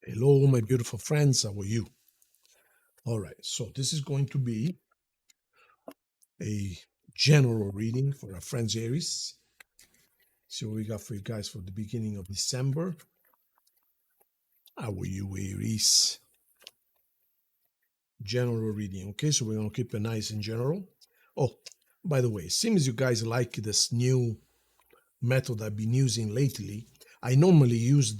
Hello, my beautiful friends. How are you? All right. So this is going to be a general reading for our friends Aries. See what we got for you guys for the beginning of December. How are you, Aries? General reading. Okay, so we're gonna keep it nice and general. Oh, by the way, it seems you guys like this new method I've been using lately. I normally use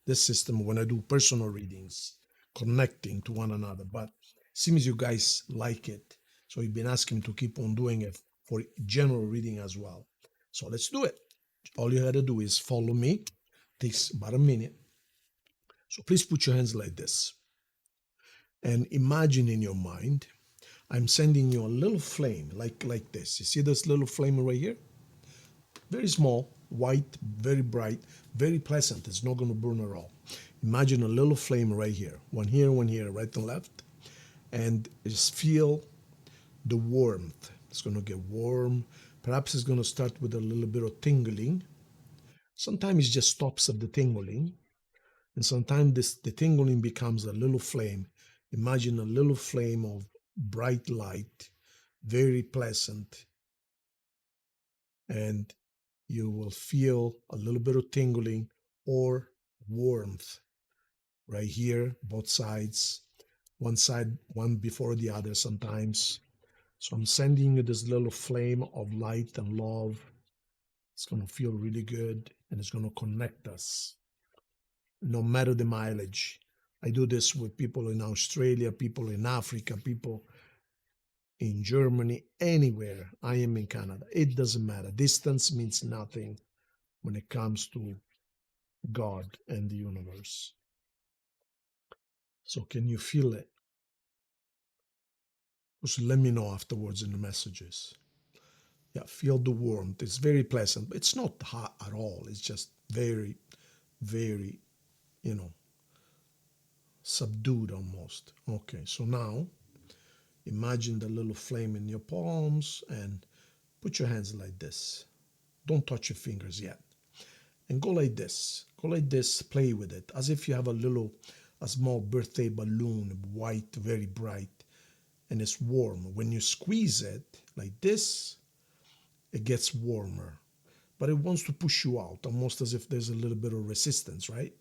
this system when I do personal readings, connecting to one another, but seems you guys like it. So you've been asking me to keep on doing it for general reading as well. So let's do it. All you had to do is follow me. Takes about a minute. So please put your hands like this and imagine in your mind, I'm sending you a little flame like this. You see this little flame right here? Very small, white, very bright, very pleasant. It's not going to burn at all. Imagine a little flame right here, one here, right and left, and just feel the warmth. It's going to get warm. Perhaps it's going to start with a little bit of tingling. Sometimes it just stops at the tingling, and sometimes the tingling becomes a little flame. Imagine a little flame of bright light, very pleasant, and you will feel a little bit of tingling or warmth right here, both sides, one side, one before the other sometimes. So I'm sending you this little flame of light and love. It's going to feel really good and it's going to connect us no matter the mileage. I do this with people in Australia, people in Africa, people in Germany, anywhere. I am in Canada. It doesn't matter. Distance means nothing when it comes to God and the universe. So can you feel it? Just let me know afterwards in the messages. Yeah, feel the warmth. It's very pleasant. It's not hot at all. It's just very, very, subdued almost. Okay, so now imagine the little flame in your palms and put your hands like this. Don't touch your fingers yet. And go like this. Go like this, play with it, as if you have a small birthday balloon, white, very bright, and it's warm. When you squeeze it like this, it gets warmer. But it wants to push you out, almost as if there's a little bit of resistance, right?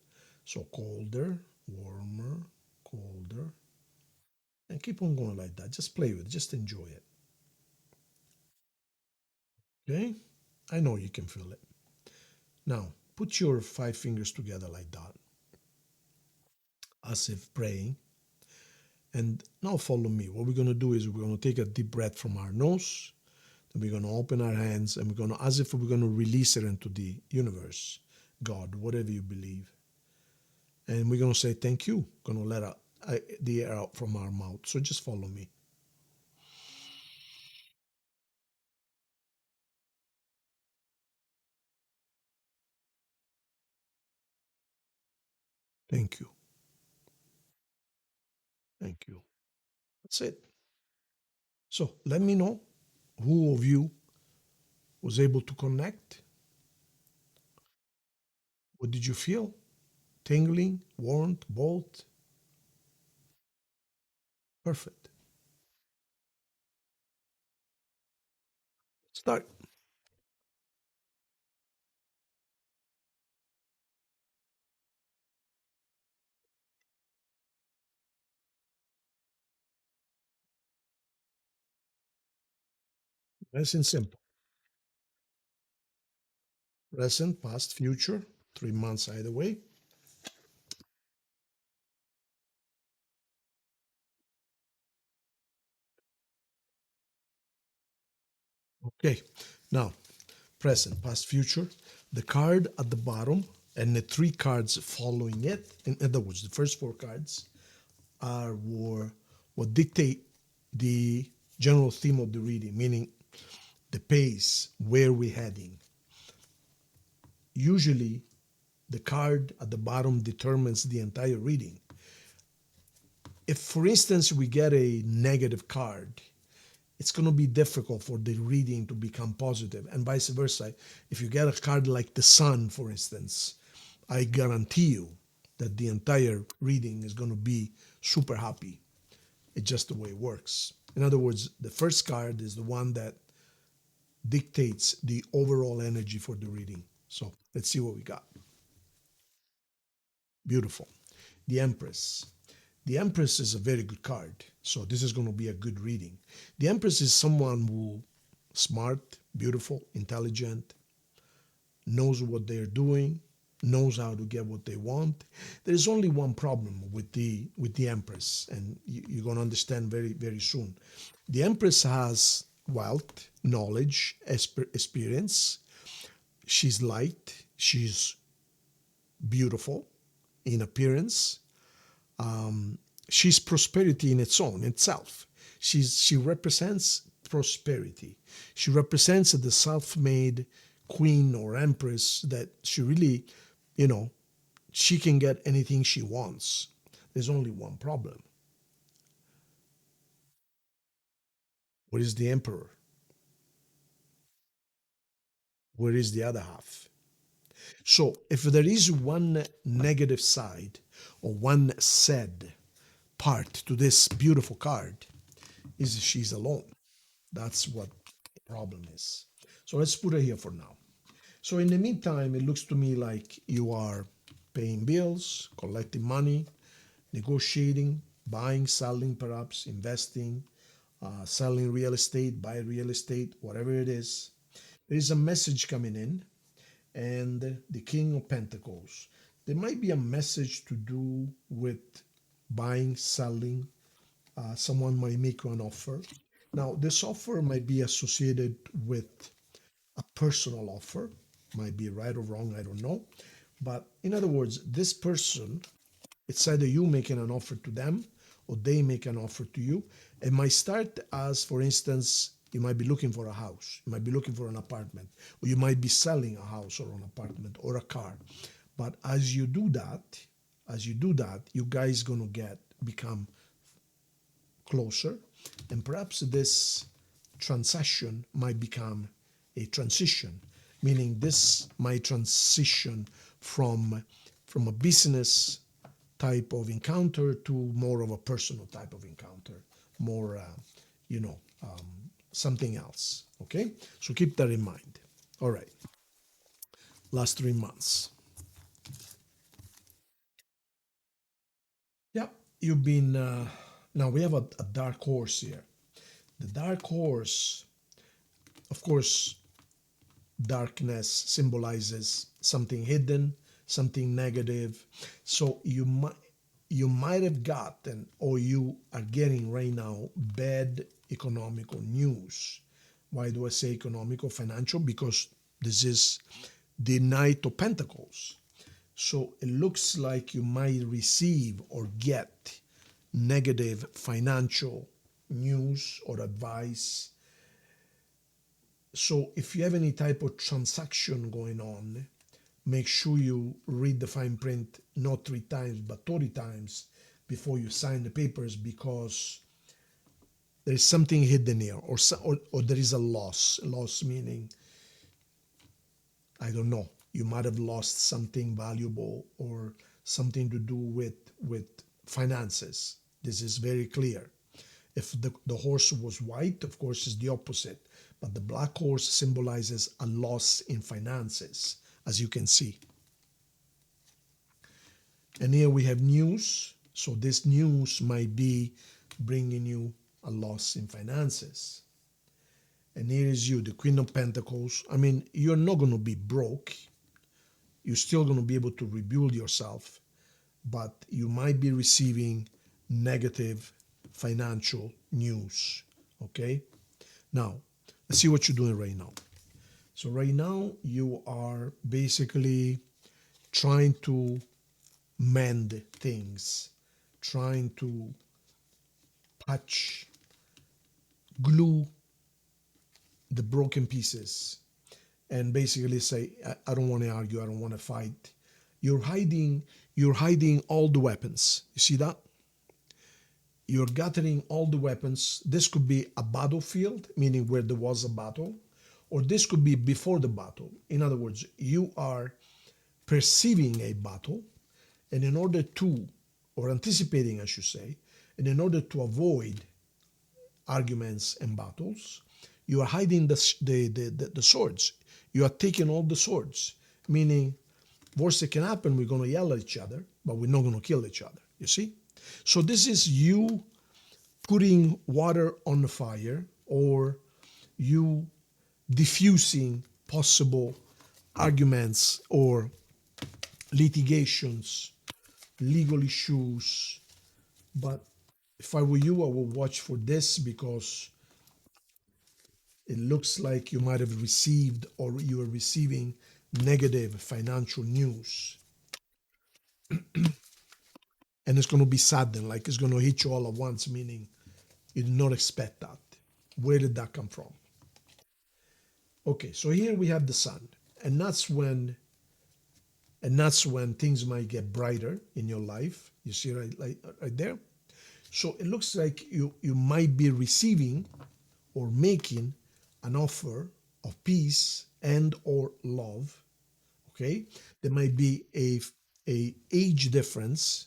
So colder, warmer, colder. And keep on going like that. Just play with it. Just enjoy it. Okay? I know you can feel it. Now, put your 5 fingers together like that, as if praying. And now follow me. What we're going to do is we're going to take a deep breath from our nose. Then we're going to open our hands and we're going to, as if we're going to release it into the universe, God, whatever you believe. And we're going to say thank you. Going to let the air out from our mouth. So just follow me. Thank you. Thank you. That's it. So let me know who of you was able to connect. What did you feel? Tingling, warmth, both? Perfect. Start. Nice and simple. Present, past, future, 3 months either way. Okay, now present, past, future. The card at the bottom and the 3 cards following it, in other words, the first 4 cards are what dictate the general theme of the reading, meaning the pace, where we're heading. Usually, the card at the bottom determines the entire reading. If, for instance, we get a negative card, it's going to be difficult for the reading to become positive, and vice versa. If you get a card like the Sun, for instance, I guarantee you that the entire reading is going to be super happy. It's just the way it works. In other words, the first card is the one that dictates the overall energy for the reading. So let's see what we got. Beautiful. The Empress. The Empress is a very good card. So this is going to be a good reading. The Empress is someone who smart, beautiful, intelligent, knows what they're doing, knows how to get what they want. There's only one problem with the Empress, and you're going to understand very, very soon. The Empress has wealth, knowledge, experience. She's light. She's beautiful in appearance. She's prosperity in itself. She represents prosperity. She represents the self-made queen or empress that she really, she can get anything she wants. There's only one problem. What is the emperor? Where is the other half? So if there is one negative side or one sad part to this beautiful card, is she's alone. That's what the problem is. So let's put her here for now. So in the meantime, it looks to me like you are paying bills, collecting money, negotiating, buying, selling, perhaps investing, selling real estate, buy real estate, whatever it is. There is a message coming in, and the King of Pentacles. There might be a message to do with buying, selling. Someone might make you an offer. Now, this offer might be associated with a personal offer, might be right or wrong, I don't know. But in other words, this person, it's either you making an offer to them or they make an offer to you. It might start as, for instance, you might be looking for a house, you might be looking for an apartment, or you might be selling a house or an apartment or a car. But as you do that, you guys gonna become closer, and perhaps this transaction might become a transition, meaning this might transition from a business type of encounter to more of a personal type of encounter, more something else. Okay, so keep that in mind. All right, last 3 months. Yeah, you've been. Now we have a dark horse here. The dark horse, of course, darkness symbolizes something hidden, something negative. So you might have gotten, or you are getting right now, bad economical news. Why do I say economical, financial? Because this is the Knight of Pentacles. So it looks like you might receive or get negative financial news or advice. So if you have any type of transaction going on, make sure you read the fine print not 3 times but 30 times before you sign the papers, because there is something hidden here, or there is a loss. Loss meaning, I don't know, you might have lost something valuable or something to do with finances. This is very clear. If the horse was white, of course, it's the opposite. But the black horse symbolizes a loss in finances, as you can see. And here we have news. So this news might be bringing you a loss in finances. And here is you, the Queen of Pentacles. I mean, you're not going to be broke. You're still going to be able to rebuild yourself. But you might be receiving negative financial news. Okay? Now, let's see what you're doing right now. So right now, you are basically trying to mend things, trying to patch, glue the broken pieces, and basically say, I don't want to argue, I don't want to fight. You're hiding all the weapons. You see that? You're gathering all the weapons. This could be a battlefield, meaning where there was a battle, or this could be before the battle. In other words, you are perceiving a battle, And in order to, or anticipating, I should say, and in order to avoid arguments and battles, you are hiding the swords. You are taking all the swords, meaning, worst that can happen, we're going to yell at each other, but we're not going to kill each other. You see? So this is you putting water on the fire, or you diffusing possible arguments or litigations, legal issues. But if I were you, I would watch for this, because it looks like you might have received, or you are receiving, negative financial news. And it's going to be sudden, like it's going to hit you all at once, meaning you did not expect that. Where did that come from? Okay, so here we have the sun, and that's when things might get brighter in your life. You see right there. So it looks like you might be receiving or making an offer of peace and or love. Okay, there might be a age difference,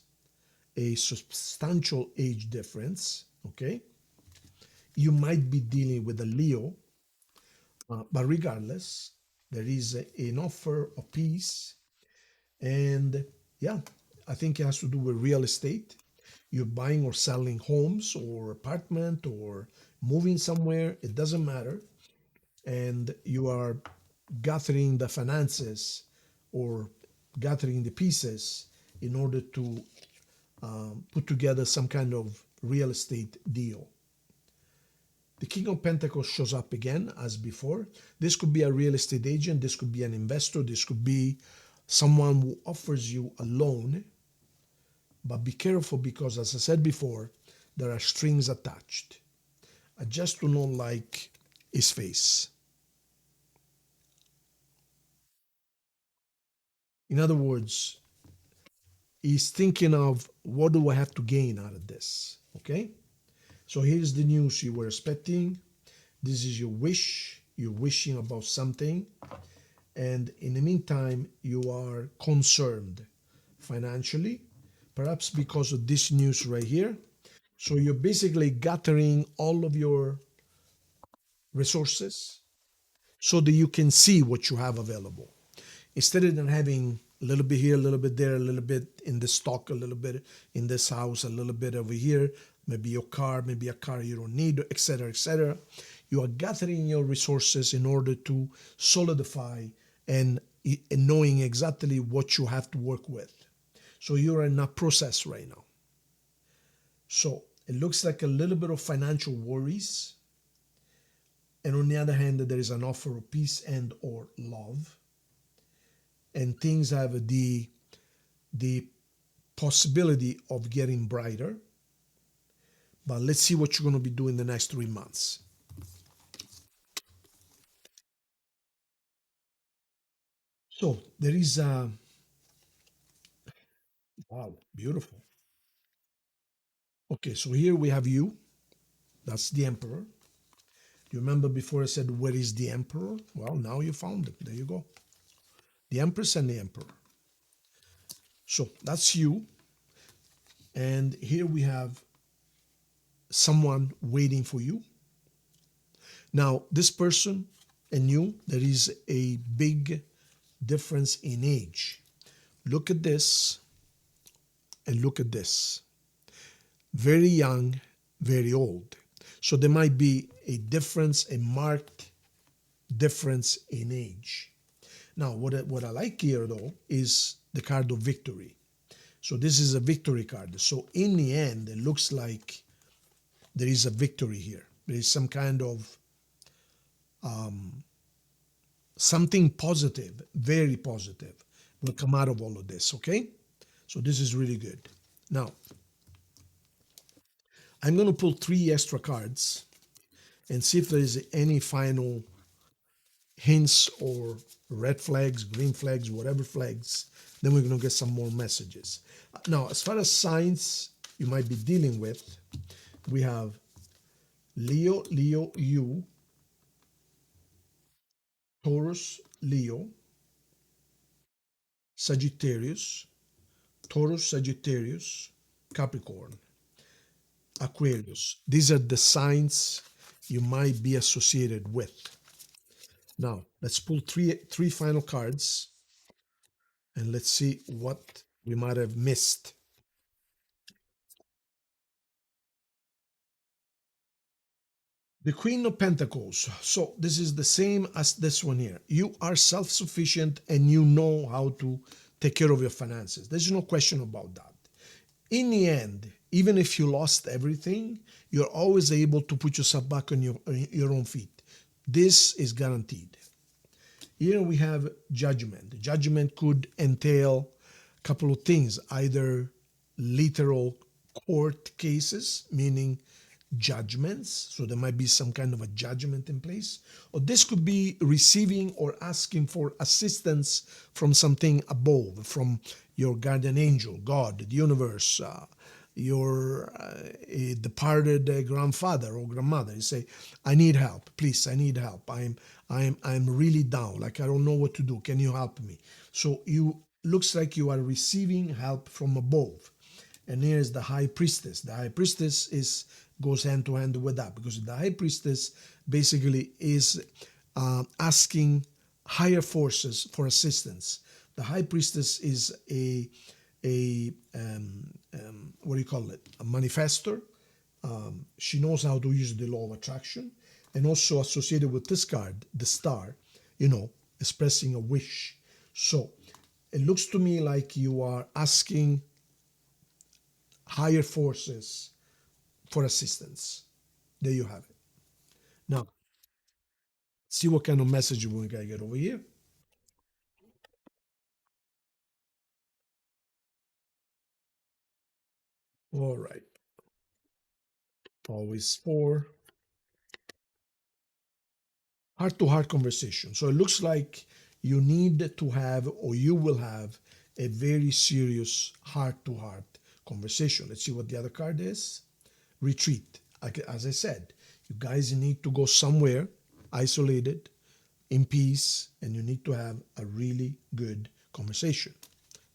a substantial age difference. Okay, you might be dealing with a Leo, but regardless, there is an offer of peace. And yeah, I think it has to do with real estate. You're buying or selling homes or apartment or moving somewhere, it doesn't matter. And you are gathering the finances or gathering the pieces in order to put together some kind of real estate deal. The King of Pentacles shows up again as before. This could be a real estate agent, this could be an investor, this could be someone who offers you a loan. But be careful, because as I said before, there are strings attached. I just do not like his face. In other words, he's thinking of, what do I have to gain out of this? Okay? So here's the news you were expecting. This is your wish. You're wishing about something. And in the meantime, you are concerned financially, perhaps because of this news right here. So you're basically gathering all of your resources so that you can see what you have available. Instead of having a little bit here, a little bit there, a little bit in the stock, a little bit in this house, a little bit over here, maybe your car, maybe a car you don't need, etc., etc. You are gathering your resources in order to solidify and knowing exactly what you have to work with. So you're in a process right now. So it looks like a little bit of financial worries. And on the other hand, there is an offer of peace and or love. And things have the possibility of getting brighter. But let's see what you're going to be doing the next 3 months. So there is a, wow, beautiful. Okay, so here we have you. That's the emperor. Do you remember before I said, where is the emperor? Well, now you found it. There you go. The empress and the emperor. So that's you. And here we have someone waiting for you. Now, this person and you, there is a big difference in age. Look at this and look at this. Very young, very old. So there might be a difference, a marked difference in age. Now, what I like here though is the card of victory. So this is a victory card. So in the end, it looks like there is a victory here. There is some kind of something positive, very positive, will come out of all of this, okay? So this is really good. Now, I'm going to pull 3 extra cards and see if there is any final hints or red flags, green flags, whatever flags. Then we're going to get some more messages. Now, as far as signs you might be dealing with, we have Leo, Leo, you, Taurus, Leo, Sagittarius, Taurus, Sagittarius, Capricorn, Aquarius. These are the signs you might be associated with. Now, let's pull three final cards and let's see what we might have missed. The Queen of Pentacles. So this is the same as this one here. You are self-sufficient and you know how to take care of your finances. There's no question about that. In the end, even if you lost everything, you're always able to put yourself back on your own feet. This is guaranteed. Here we have judgment. Judgment could entail a couple of things, either literal court cases, meaning judgments, so there might be some kind of a judgment in place, or this could be receiving or asking for assistance from something above, from your guardian angel, God, the universe, your departed grandfather or grandmother. You say, I need help, please, I need help. I'm really down, like I don't know what to do. Can you help me? So you looks like you are receiving help from above. And here's the High Priestess. The High Priestess goes hand to hand with that, because the High Priestess basically is asking higher forces for assistance. The High Priestess is a what do you call it? A manifestor. She knows how to use the law of attraction, and also associated with this card, the Star, expressing a wish. So it looks to me like you are asking higher forces for assistance. There you have it. Now, see what kind of message we're going to get over here. All right. Always 4. Heart-to-heart conversation. So it looks like you need to have, or you will have, a very serious heart-to-heart conversation. Let's see what the other card is. Retreat. As I said, you guys need to go somewhere isolated, in peace, and you need to have a really good conversation.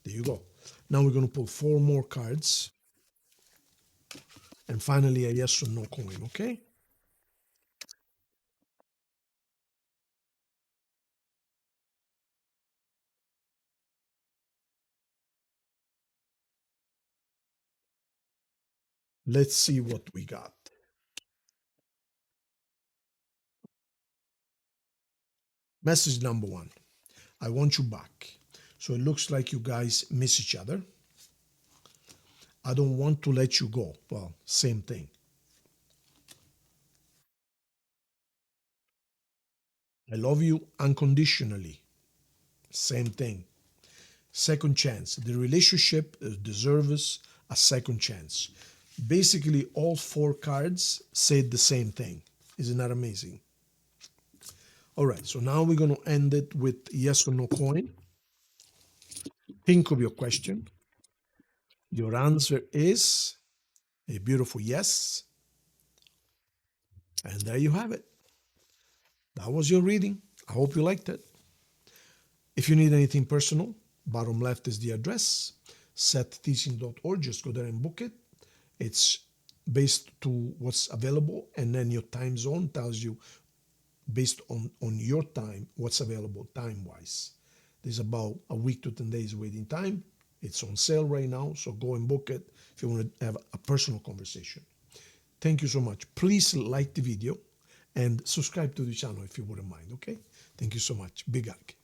There you go. Now we're going to pull 4 more cards. And finally, a yes or no coin, okay? Let's see what we got. Message number 1. I want you back. So it looks like you guys miss each other. I don't want to let you go. Well, same thing. I love you unconditionally. Same thing. Second chance. The relationship deserves a second chance. Basically, all 4 cards said the same thing. Isn't that amazing? All right, so now we're going to end it with yes or no coin. Think of your question. Your answer is a beautiful yes. And there you have it. That was your reading. I hope you liked it. If you need anything personal, bottom left is the address, sethteaching.org. Just go there and book it. It's based to what's available, and then your time zone tells you, based on your time, what's available time-wise. There's about a week to 10 days waiting time. It's on sale right now, so go and book it if you want to have a personal conversation. Thank you so much. Please like the video and subscribe to the channel if you wouldn't mind, okay? Thank you so much. Big hug.